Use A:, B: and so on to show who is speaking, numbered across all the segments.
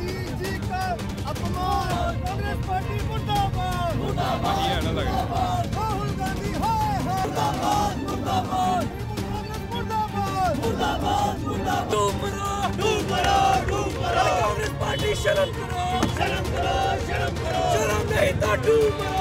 A: गांधी जी का अपमान, कांग्रेस पार्टी मुर्दाबाद, मुर्दाबाद, राहुल गांधी हाय हाय, मुर्दाबाद, मुर्दाबाद, मुर्दाबाद, मुर्दाबाद, मुर्दाबाद, डूब मरो, कांग्रेस पार्टी शर्म करो, शर्म करो, शर्म करो, शर्म नहीं तो डूब मरो।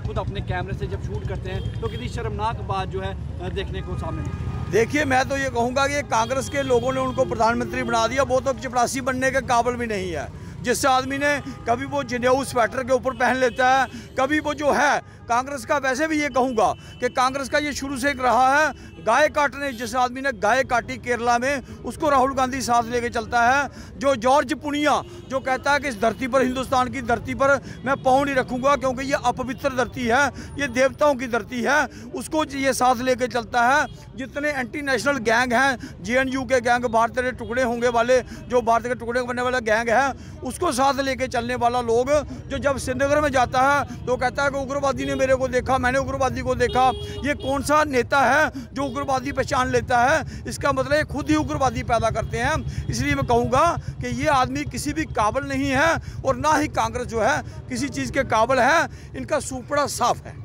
B: खुद अपने कैमरे से जब शूट करते हैं तो कितनी शर्मनाक बात जो है देखने को सामने मिलती है।
C: देखिए, मैं तो ये कहूँगा कि कांग्रेस के लोगों ने उनको प्रधानमंत्री बना दिया, वो तो चपरासी बनने के काबिल भी नहीं है। जिस आदमी ने कभी वो जनेऊ स्वेटर के ऊपर पहन लेता है, कभी वो जो है कांग्रेस का, वैसे भी ये कहूँगा कि कांग्रेस का ये शुरू से एक रहा है गाय काटने। जिस आदमी ने गाय काटी केरला में, उसको राहुल गांधी साथ लेके चलता है। जो जॉर्ज पुनिया जो कहता है कि इस धरती पर, हिंदुस्तान की धरती पर मैं पाँव नहीं रखूँगा क्योंकि ये अपवित्र धरती है, ये देवताओं की धरती है, उसको ये साथ लेके चलता है। जितने एंटी नेशनल गैंग हैं, JNU के गैंग, भारत के टुकड़े होंगे वाले, जो भारत के टुकड़े बनने वाला गैंग है, उसको साथ लेके चलने वाला लोग जो जब श्रीनगर में जाता है तो कहता है कि उग्रवादी ने मेरे को देखा, मैंने उग्रवादी को देखा। ये कौन सा नेता है जो उग्रवादी पहचान लेता है? इसका मतलब ये खुद ही उग्रवादी पैदा करते हैं। इसलिए मैं कहूँगा कि ये आदमी किसी भी काबिल नहीं है और ना ही कांग्रेस जो है किसी चीज़ के काबिल है। इनका सूपड़ा साफ है।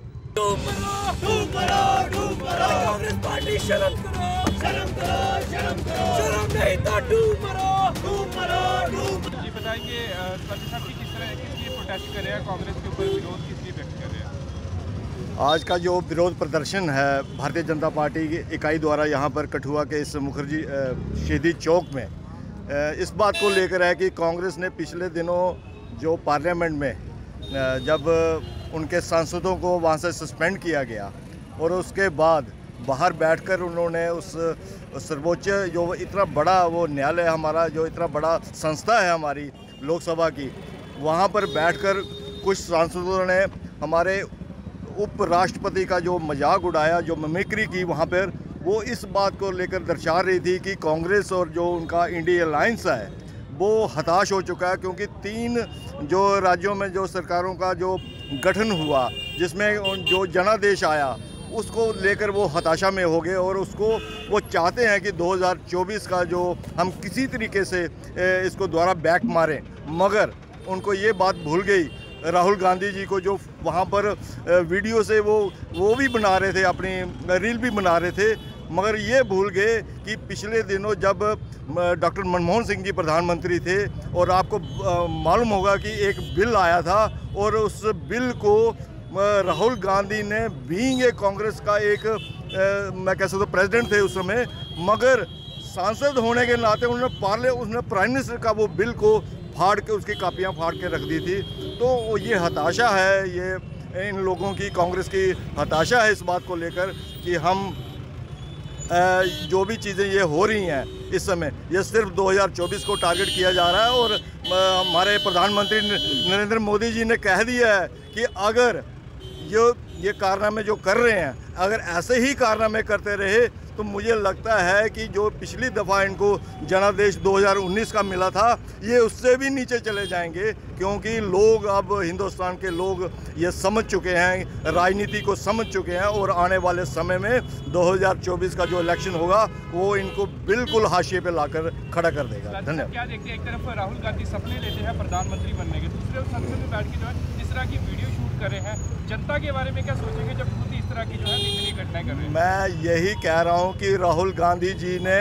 A: कांग्रेस पार्टी शर्म करो, शर्म करो, शर्म करो, शर्म नहीं तो डूब मरो।
D: जी बताइए, साथी साहब किस लिए प्रोटेस्ट कर रहे हैं, कांग्रेस के ऊपर विरोध किस लिए व्यक्त कर रहे हैं?
E: आज का जो विरोध प्रदर्शन है भारतीय जनता पार्टी की इकाई द्वारा यहाँ पर कठुआ के इस मुखर्जी शहीदी चौक में, इस बात को लेकर है कि कांग्रेस ने पिछले दिनों जो पार्लियामेंट में जब उनके सांसदों को वहाँ से सस्पेंड किया गया और उसके बाद बाहर बैठकर उन्होंने उस सर्वोच्च जो इतना बड़ा वो न्यायालय हमारा, जो इतना बड़ा संस्था है हमारी लोकसभा की, वहाँ पर बैठकर कुछ सांसदों ने हमारे उपराष्ट्रपति का जो मजाक उड़ाया, जो मिमिक्री की वहाँ पर, वो इस बात को लेकर दर्शा रही थी कि कांग्रेस और जो उनका इंडिया अलायंस है वो हताश हो चुका है, क्योंकि 3 जो राज्यों में जो सरकारों का जो गठन हुआ, जिसमें जो जनादेश आया, उसको लेकर वो हताशा में हो गए और उसको वो चाहते हैं कि 2024 का जो हम किसी तरीके से इसको दोबारा बैक मारें। मगर उनको ये बात भूल गई राहुल गांधी जी को, जो वहाँ पर वीडियो से वो भी बना रहे थे, अपनी रील भी बना रहे थे, मगर ये भूल गए कि पिछले दिनों जब डॉक्टर मनमोहन सिंह जी प्रधानमंत्री थे और आपको मालूम होगा कि एक बिल आया था और उस बिल को राहुल गांधी ने, बीइंग ए कांग्रेस का एक मैं कह सकता हूँ प्रेसिडेंट थे उस समय, मगर सांसद होने के नाते उसने प्राइम मिनिस्टर का वो बिल को फाड़ के, उसकी कापियाँ फाड़ के रख दी थी। तो ये हताशा है, ये इन लोगों की, कांग्रेस की हताशा है इस बात को लेकर कि हम जो भी चीज़ें ये हो रही हैं इस समय, ये सिर्फ 2024 को टारगेट किया जा रहा है। और हमारे प्रधानमंत्री नरेंद्र मोदी जी ने कह दिया है कि अगर ये कारनामे जो कर रहे हैं, अगर ऐसे ही कारनामे करते रहे तो मुझे लगता है कि जो पिछली दफ़ा इनको जनादेश 2019 का मिला था, ये उससे भी नीचे चले जाएंगे, क्योंकि लोग, अब हिंदुस्तान के लोग ये समझ चुके हैं, राजनीति को समझ चुके हैं और आने वाले समय में 2024 का जो इलेक्शन होगा वो इनको बिल्कुल हाशिए पे लाकर खड़ा कर देगा। धन्यवाद।
D: क्या देखते हैं, एक तरफ राहुल गांधी सपने लेते हैं प्रधानमंत्री बनने के, दूसरे संसद में बैठ के जो है इस तरह की वीडियो शूट कर रहे हैं, जनता के बारे में क्या सोचेंगे जब खुद इस तरह की जो है निंदनीय घटनाएं कर रहे हैं? मैं
E: यही कह रहा हूँ कि राहुल गांधी जी ने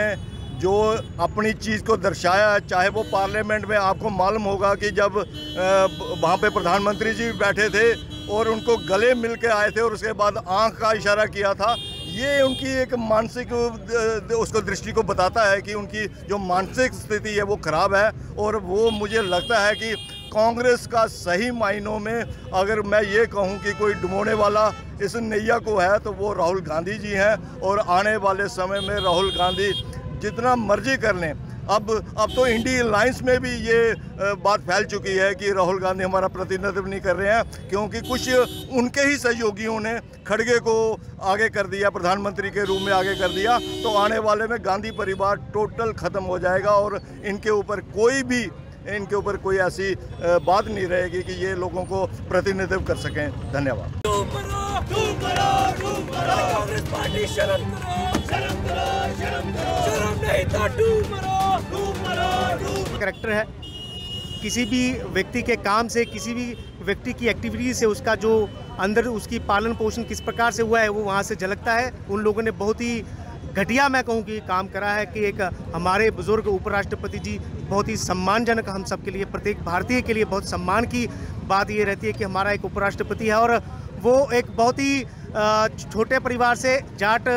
E: जो अपनी चीज़ को दर्शाया, चाहे वो पार्लियामेंट में, आपको मालूम होगा कि जब वहाँ पे प्रधानमंत्री जी बैठे थे और उनको गले मिल के आए थे और उसके बाद आंख का इशारा किया था, ये उनकी एक मानसिक उसको दृष्टि को बताता है कि उनकी जो मानसिक स्थिति है वो ख़राब है। और वो मुझे लगता है कि कांग्रेस का सही मायनों में अगर मैं ये कहूँ कि कोई डुबोने वाला इस नैया को है तो वो राहुल गांधी जी हैं। और आने वाले समय में राहुल गांधी जितना मर्जी कर लें, अब तो इंडिया अलायंस में भी ये बात फैल चुकी है कि राहुल गांधी हमारा प्रतिनिधित्व नहीं कर रहे हैं, क्योंकि कुछ उनके ही सहयोगियों ने खड़गे को आगे कर दिया, प्रधानमंत्री के रूप में आगे कर दिया। तो आने वाले में गांधी परिवार टोटल ख़त्म हो जाएगा और इनके ऊपर कोई ऐसी बात नहीं रहेगी कि ये लोगों को प्रतिनिधित्व कर सकें। धन्यवाद।
A: कांग्रेस पार्टी शर्म करो, शर्म करो, शर्म करो, शर्म नहीं तो डूब मरो, डूब मरो, डूब
F: करैक्टर है। किसी भी व्यक्ति के काम से, किसी भी व्यक्ति की एक्टिविटी से उसका जो अंदर उसकी पालन पोषण किस प्रकार से हुआ है वो वहाँ से झलकता है। उन लोगों ने बहुत ही घटिया मैं कहूँ कि काम करा है कि एक हमारे बुजुर्ग उपराष्ट्रपति जी बहुत ही सम्मानजनक, हम सब के लिए, प्रत्येक भारतीय के लिए बहुत सम्मान की बात ये रहती है कि हमारा एक उपराष्ट्रपति है और वो एक बहुत ही छोटे परिवार से, जाट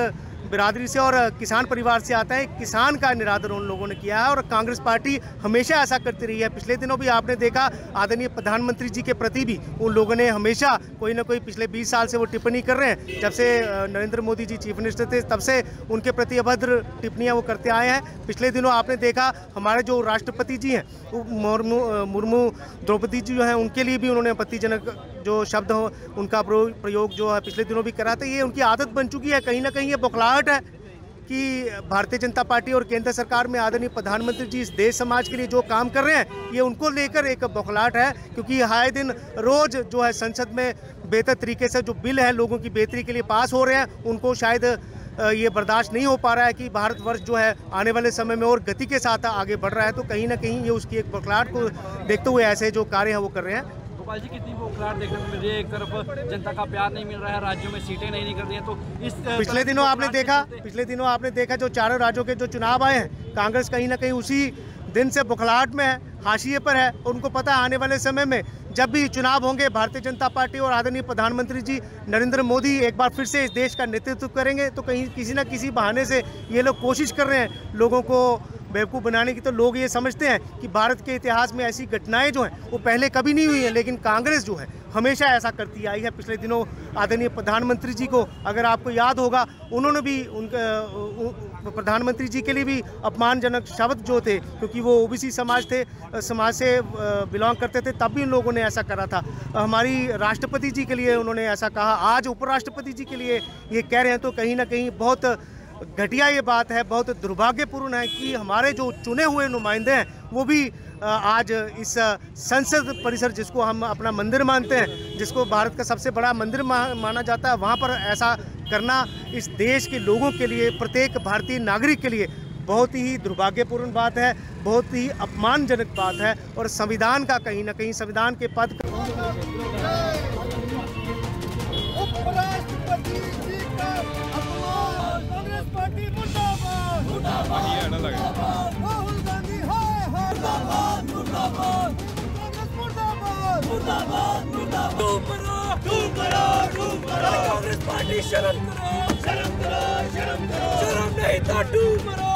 F: बिरादरी से और किसान परिवार से आता है। किसान का निरादर उन लोगों ने किया है और कांग्रेस पार्टी हमेशा ऐसा करती रही है। पिछले दिनों भी आपने देखा आदरणीय प्रधानमंत्री जी के प्रति भी उन लोगों ने हमेशा कोई ना कोई, पिछले 20 साल से वो टिप्पणी कर रहे हैं, जब से नरेंद्र मोदी जी चीफ मिनिस्टर थे तब से उनके प्रति अभद्र टिप्पणियाँ वो करते आए हैं। पिछले दिनों आपने देखा हमारे जो राष्ट्रपति जी हैं मुर्मू द्रौपदी जी जो हैं, उनके लिए भी उन्होंने आपत्तिजनक जो शब्द हो उनका प्रयोग जो है पिछले दिनों भी करा था। ये उनकी आदत बन चुकी है। कहीं ना कहीं ये बौखलाहट है कि भारतीय जनता पार्टी और केंद्र सरकार में आदरणीय प्रधानमंत्री जी इस देश समाज के लिए जो काम कर रहे हैं, ये उनको लेकर एक बौखलाहट है। क्योंकि हाय दिन रोज जो है संसद में बेहतर तरीके से जो बिल है लोगों की बेहतरी के लिए पास हो रहे हैं, उनको शायद ये बर्दाश्त नहीं हो पा रहा है कि भारतवर्ष जो है आने वाले समय में और गति के साथ आगे बढ़ रहा है। तो कहीं ना कहीं ये उसकी एक बौखलाहट को देखते हुए ऐसे जो कार्य है वो कर रहे हैं।
B: गोपाल जी, कितनी बौखलाहट देखने को मिल रही है। एक तरफ जनता का प्यार नहीं मिल रहा है, राज्यों में सीटें नहीं निकल रही हैं, तो इस
F: पिछले दिनों आपने देखा जो चारों राज्यों के जो चुनाव आए हैं, कांग्रेस कहीं ना कहीं उसी दिन से बौखलाहट में है, हाशिए पर है। उनको पता है आने वाले समय में जब भी चुनाव होंगे, भारतीय जनता पार्टी और आदरणीय प्रधानमंत्री जी नरेंद्र मोदी एक बार फिर से इस देश का नेतृत्व करेंगे। तो कहीं किसी न किसी बहाने से ये लोग कोशिश कर रहे हैं लोगों को बेवकूफ़ बनाने की। तो लोग ये समझते हैं कि भारत के इतिहास में ऐसी घटनाएं जो हैं वो पहले कभी नहीं हुई हैं, लेकिन कांग्रेस जो है हमेशा ऐसा करती आई है। पिछले दिनों आदरणीय प्रधानमंत्री जी को अगर आपको याद होगा, उन्होंने भी उनके प्रधानमंत्री जी के लिए भी अपमानजनक शब्द जो थे, क्योंकि वो ओबीसी समाज से बिलोंग करते थे, तब भी उन लोगों ने ऐसा करा था। हमारी राष्ट्रपति जी के लिए उन्होंने ऐसा कहा, आज उपराष्ट्रपति जी के लिए ये कह रहे हैं। तो कहीं ना कहीं बहुत घटिया ये बात है, बहुत दुर्भाग्यपूर्ण है कि हमारे जो चुने हुए नुमाइंदे हैं वो भी आज इस संसद परिसर, जिसको हम अपना मंदिर मानते हैं, जिसको भारत का सबसे बड़ा मंदिर माना जाता है, वहाँ पर ऐसा करना इस देश के लोगों के लिए, प्रत्येक भारतीय नागरिक के लिए बहुत ही दुर्भाग्यपूर्ण बात है, बहुत ही अपमानजनक बात है। और संविधान का कहीं ना कहीं, संविधान के पद
A: उपराष्ट्रपति जी का अपमान, कांग्रेस पार्टी मुर्दाबाद, राहुल गांधी हाय हाय, मुर्दाबाद, कांग्रेस मुर्दाबाद, डूब मरो, कांग्रेस पार्टी शर्म करो, शर्म नहीं तो डूब मरो।